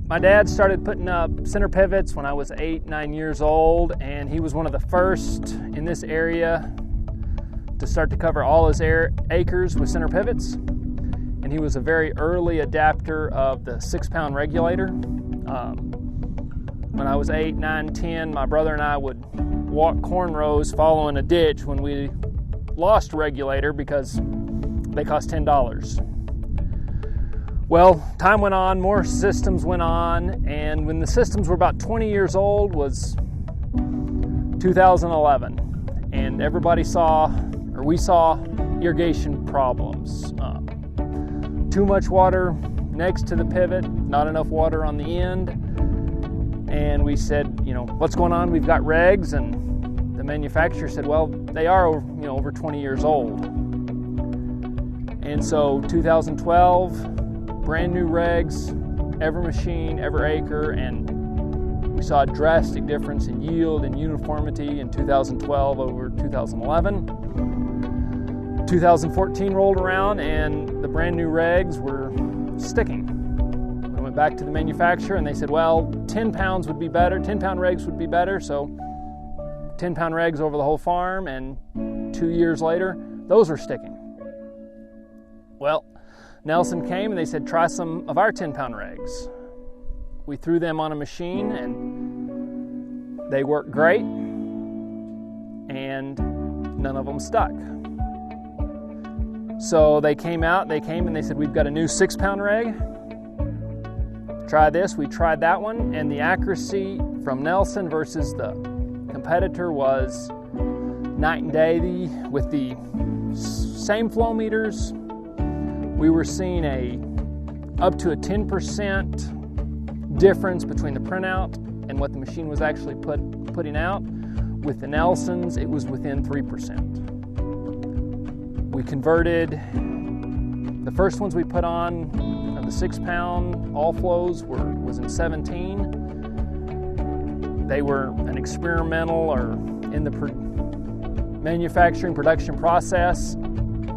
My dad started putting up center pivots when I was 8-9 years old, and he was one of the first in this area to start to cover all his acres with center pivots. And he was a very early adapter of the 6-pound regulator. When I was 8, 9, 10, my brother and I would walk corn rows following a ditch when we lost a regulator because they cost $10. Well, time went on, more systems went on, and when the systems were about 20 years old was 2011, and everybody we saw irrigation problems. Too much water next to the pivot, not enough water on the end, and we said, what's going on? We've got regs, and the manufacturer said, well, they are over 20 years old. And so 2012, brand new regs, every machine, every acre, and we saw a drastic difference in yield and uniformity in 2012 over 2011. 2014 rolled around and the brand new regs were sticking. We went back to the manufacturer and they said, well, 10 pounds would be better, 10-pound regs would be better, so 10-pound regs over the whole farm, and 2 years later, those were sticking. Well, Nelson came and they said, try some of our 10-pound regs. We threw them on a machine and they worked great, and none of them stuck. So they came and they said, we've got a new 6-pound reg. Try this. We tried that one, and the accuracy from Nelson versus the competitor was night and day. With the same flow meters, we were seeing up to a 10% difference between the printout and what the machine was actually putting out. With the Nelsons, it was within 3%. We converted, the first ones we put on, the 6-pound all flows was in 17. They were an experimental or in the manufacturing production process.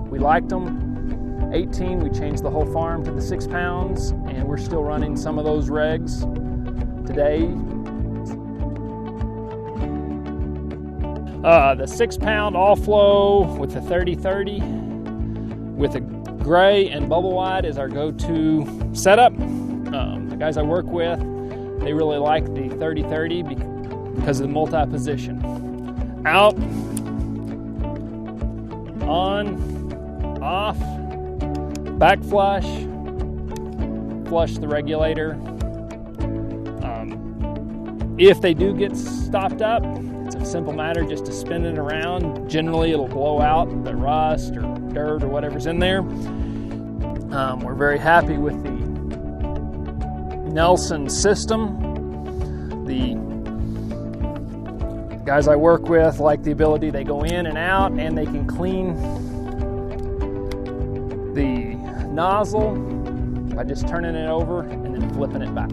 We liked them. 18, we changed the whole farm to the 6 pounds, and we're still running some of those regs today. The 6-pound all flow with the 30-30 with a gray and bubble wide is our go-to setup. The guys I work with, they really like the 30-30 because of the multi-position. Out, on, off, back flush the regulator. If they do get stopped up, it's a simple matter just to spin it around. Generally, it'll blow out the rust or dirt or whatever's in there. We're very happy with the Nelson system. The guys I work with like the ability, they go in and out and they can clean the nozzle by just turning it over and then flipping it back.